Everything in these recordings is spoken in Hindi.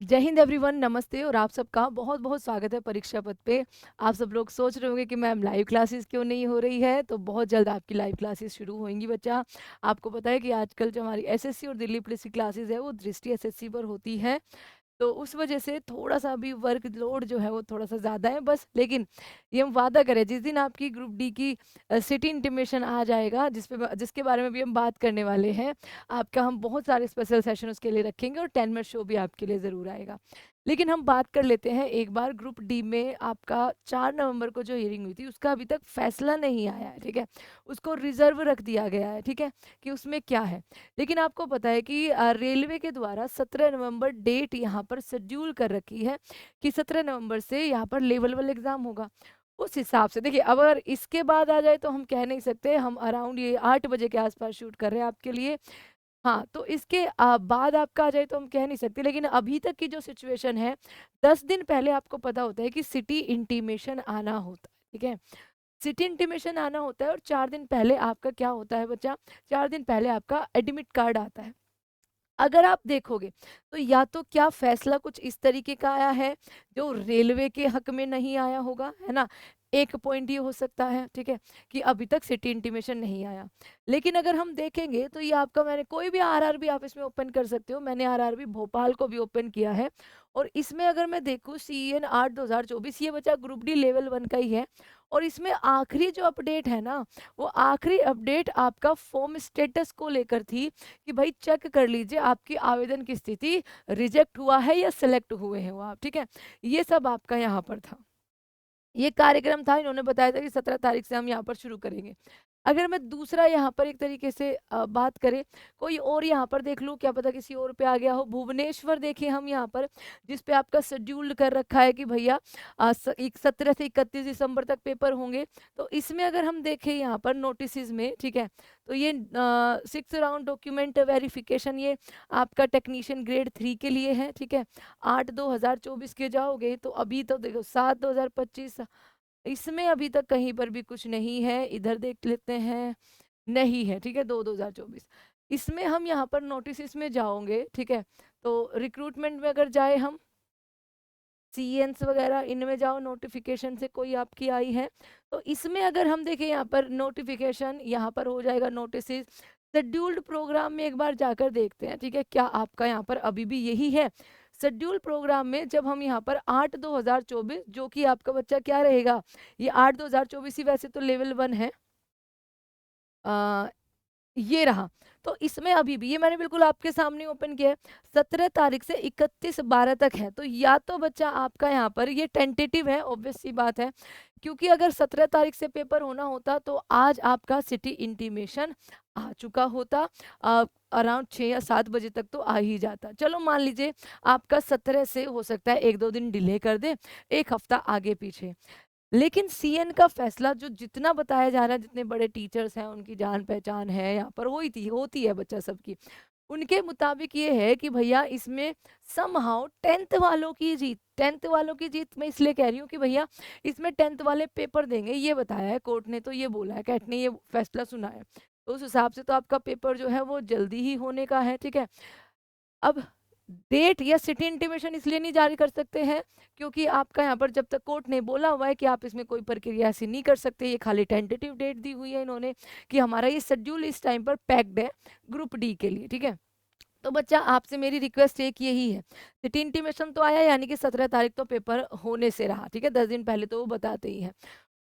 जय हिंद एवरीवन, नमस्ते और आप सबका बहुत बहुत स्वागत है परीक्षा पथ पे। आप सब लोग सोच रहे होंगे कि मैम लाइव क्लासेस क्यों नहीं हो रही है, तो बहुत जल्द आपकी लाइव क्लासेस शुरू होंगी बच्चा। आपको पता है कि आजकल जो हमारी एसएससी और दिल्ली पुलिस की क्लासेस है वो दृष्टि एसएससी पर होती है, तो उस वजह से थोड़ा-सा अभी वर्कलोड जो है वो थोड़ा-सा ज़्यादा है बस। लेकिन ये हम वादा करें, जिस दिन आपकी ग्रुप डी की सिटी इंटीमेशन आ जाएगा, जिसके बारे में भी हम बात करने वाले हैं, आपका हम बहुत सारे स्पेशल सेशन उसके लिए रखेंगे और 10 मिनट शो भी आपके लिए ज़रूर आएगा। लेकिन हम बात कर लेते हैं एक बार ग्रुप डी में आपका 4 नवंबर को जो हियरिंग हुई थी उसका अभी तक फैसला नहीं आया है, ठीक है? उसको रिज़र्व रख दिया गया है, ठीक है? कि उसमें क्या है। लेकिन आपको पता है कि रेलवे के द्वारा 17 नवंबर डेट यहाँ पर शेड्यूल कर रखी है कि 17 नवंबर से यहाँ पर लेवल 1 एग्जाम होगा। उस हिसाब से देखिए, अब अगर इसके बाद आ जाए तो हम कह नहीं सकते। हम अराउंड ये 8 बजे के आसपास शूट कर रहे हैं आपके लिए। हाँ, तो इसके बाद आपका आ जाए तो हम कह नहीं सकते, लेकिन अभी तक की जो सिचुएशन है, 10 दिन पहले आपको पता होता है कि सिटी इंटीमेशन आना होता है, ठीक है? सिटी इंटीमेशन आना होता है और 4 दिन पहले आपका क्या होता है बच्चा, 4 दिन पहले आपका एडमिट कार्ड आता है। अगर आप देखोगे तो या तो क्या फैसला कुछ इस तरीके का आया है जो रेलवे के हक में नहीं आया होगा, है ना? एक पॉइंट ये हो सकता है, ठीक है, कि अभी तक सिटी इंटीमेशन नहीं आया। लेकिन अगर हम देखेंगे तो ये आपका, मैंने कोई भी आरआरबी आप इसमें ओपन कर सकते हो, मैंने आरआरबी भोपाल को भी ओपन किया है। और इसमें अगर मैं देखूँ CN 8/2024, ये बच्चा ग्रुप डी लेवल 1 का ही है। और इसमें आखिरी जो अपडेट है ना, वो आखिरी अपडेट आपका फॉर्म स्टेटस को लेकर थी कि भाई चेक कर लीजिए आपकी आवेदन की स्थिति, रिजेक्ट हुआ है या सिलेक्ट हुए हैं वो आप, ठीक है? ये सब आपका यहाँ पर था। ये कार्यक्रम था, इन्होंने बताया था कि 17 तारीख से हम यहाँ पर शुरू करेंगे। अगर मैं दूसरा यहाँ पर एक तरीके से बात करें, कोई और यहाँ पर देख लूँ, क्या पता किसी और पे आ गया हो। भुवनेश्वर देखिए हम यहाँ पर, जिस पे आपका शेड्यूल्ड कर रखा है कि भैया 17 से 31 दिसंबर तक पेपर होंगे। तो इसमें अगर हम देखें यहाँ पर नोटिस में, ठीक है, तो ये 6 राउंड डॉक्यूमेंट वेरिफिकेशन, ये आपका टेक्नीशियन ग्रेड 3 के लिए है, ठीक है? 8/2024 के जाओगे तो अभी तो देखो 7/2025, इसमें अभी तक कहीं पर भी कुछ नहीं है। इधर देख लेते हैं, नहीं है, ठीक है, 2/2024। इसमें हम यहाँ पर नोटिस में जाओगे, ठीक है, तो रिक्रूटमेंट में अगर जाए हम, सीएंस वगैरह इनमें जाओ, नोटिफिकेशन से कोई आपकी आई है तो इसमें अगर हम देखें यहाँ पर नोटिफिकेशन, यहाँ पर हो जाएगा नोटिस। शेड्यूल्ड प्रोग्राम में एक बार जाकर देखते हैं, ठीक है, क्या आपका यहाँ पर अभी भी यही है। शेड्यूल्ड प्रोग्राम में जब हम यहाँ पर 8/2024, जो कि आपका बच्चा क्या रहेगा, ये 8/2024 ही वैसे तो लेवल 1 है। ये रहा। तो इसमें अभी भी, ये मैंने बिल्कुल आपके सामने ओपन किया है, 17 तारीख से 31/12 तक है। तो या तो बच्चा आपका यहाँ पर ये टेंटेटिव है, ऑब्वियस सी बात है, क्योंकि अगर 17 तारीख से पेपर होना होता तो आज आपका सिटी इंटीमेशन आ चुका होता। अराउंड 6 या 7 बजे तक तो आ ही जाता। चलो मान लीजिए आपका 17 से हो सकता है 1-2 दिन डिले कर दे, 1 हफ्ता आगे पीछे। लेकिन सीएन का फैसला जो जितना बताया जा रहा है, जितने बड़े टीचर्स हैं उनकी जान पहचान है यहाँ पर, हुई थी होती है बच्चा सबकी, उनके मुताबिक ये है कि भैया इसमें समहाउ 10th वालों की जीत, 10th वालों की जीत मैं इसलिए कह रही हूँ कि भैया इसमें 10th वाले पेपर देंगे, ये बताया है कोर्ट ने, तो ये बोला है, कैट ने ये फैसला सुना है। तो उस हिसाब से तो आपका पेपर जो है वो जल्दी ही होने का है, ठीक है। अब डेट या सिटी इंटीमेशन इसलिए नहीं जारी कर सकते हैं क्योंकि आपका यहाँ पर जब तक कोर्ट ने बोला हुआ है कि आप इसमें कोई प्रक्रिया ऐसी नहीं कर सकते, ये खाली टेंटेटिव डेट दी हुई है इन्होंने कि हमारा ये शेड्यूल इस टाइम पर पैक्ड है ग्रुप डी के लिए, ठीक है। तो बच्चा आपसे मेरी रिक्वेस्ट एक यही है, सिटी इंटीमेशन तो आया यानी कि 17 तारीख तो पेपर होने से रहा, ठीक है, 10 दिन पहले तो वो बताते ही हैं।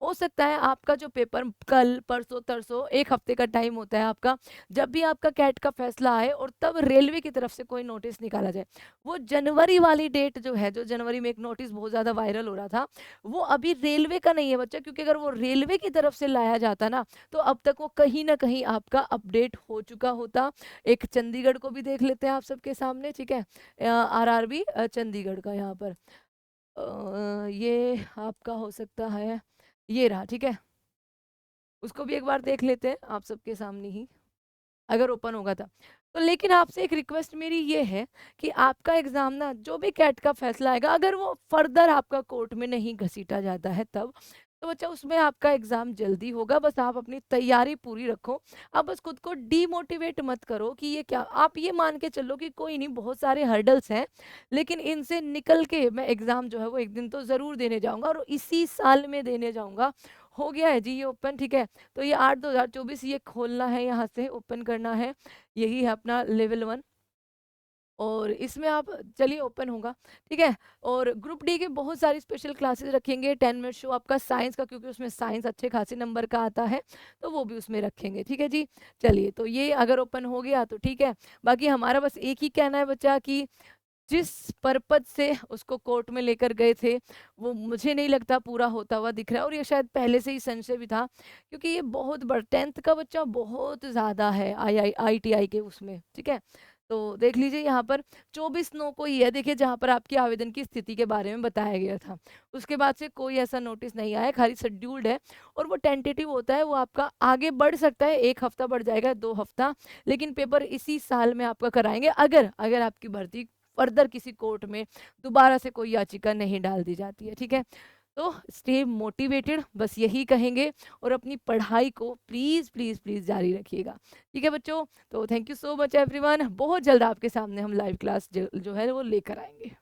हो सकता है आपका जो पेपर कल परसों तरसों, 1 हफ्ते का टाइम होता है आपका, जब भी आपका कैट का फैसला आए और तब रेलवे की तरफ से कोई नोटिस निकाला जाए। वो जनवरी वाली डेट जो है, जो जनवरी में एक नोटिस बहुत ज़्यादा वायरल हो रहा था, वो अभी रेलवे का नहीं है बच्चा, क्योंकि अगर वो रेलवे की तरफ से लाया जाता ना तो अब तक वो कहीं ना कहीं आपका अपडेट हो चुका होता। एक चंडीगढ़ को भी देख लेते हैं आप सबके सामने, ठीक है, आरआरबी चंडीगढ़ का यहाँ पर ये आपका हो सकता है, ये रहा, ठीक है, उसको भी एक बार देख लेते हैं आप सबके सामने ही, अगर ओपन होगा था तो। लेकिन आपसे एक रिक्वेस्ट मेरी ये है कि आपका एग्जाम ना, जो भी कैट का फैसला आएगा, अगर वो फर्दर आपका कोर्ट में नहीं घसीटा जाता है तब, तो बच्चा उसमें आपका एग्ज़ाम जल्दी होगा, बस आप अपनी तैयारी पूरी रखो। आप बस खुद को डीमोटिवेट मत करो कि ये क्या, आप ये मान के चलो कि कोई नहीं, बहुत सारे हर्डल्स हैं, लेकिन इनसे निकल के मैं एग्ज़ाम जो है वो एक दिन तो ज़रूर देने जाऊँगा और इसी साल में देने जाऊँगा। हो गया है जी ये ओपन, ठीक है? तो ये 8/2024 ये खोलना है, यहाँ से ओपन करना है, यही है अपना लेवल 1 और इसमें आप चलिए ओपन होगा, ठीक है? और ग्रुप डी के बहुत सारी स्पेशल क्लासेस रखेंगे, 10 मिनट शो आपका साइंस का, क्योंकि उसमें साइंस अच्छे खासे नंबर का आता है, तो वो भी उसमें रखेंगे, ठीक है जी? चलिए, तो ये अगर ओपन हो गया तो ठीक है। बाकी हमारा बस एक ही कहना है बच्चा कि जिस पर्पज़ से उसको कोर्ट में लेकर गए थे, वो मुझे नहीं लगता पूरा होता हुआ दिख रहा है और ये शायद पहले से ही संशय भी था, क्योंकि ये बहुत बड़ा 10th का बच्चा बहुत ज़्यादा है आईटीआई के उसमें, ठीक है? तो देख लीजिए यहाँ पर 24/9 को ही है, देखिए जहाँ पर आपकी आवेदन की स्थिति के बारे में बताया गया था। उसके बाद से कोई ऐसा नोटिस नहीं आया, खाली शेड्यूल्ड है और वो टेंटेटिव होता है, वो आपका आगे बढ़ सकता है, 1 हफ्ता बढ़ जाएगा, 2 हफ्ता, लेकिन पेपर इसी साल में आपका कराएँगे अगर अगर आपकी भर्ती फर्दर किसी कोर्ट में दोबारा से कोई याचिका नहीं डाल दी जाती है, ठीक है? तो स्टे मोटिवेटेड, बस यही कहेंगे और अपनी पढ़ाई को प्लीज़ प्लीज़ प्लीज़ जारी रखिएगा, ठीक है बच्चों? तो thank you so much everyone, बहुत जल्द आपके सामने हम लाइव क्लास जो है वो लेकर आएंगे।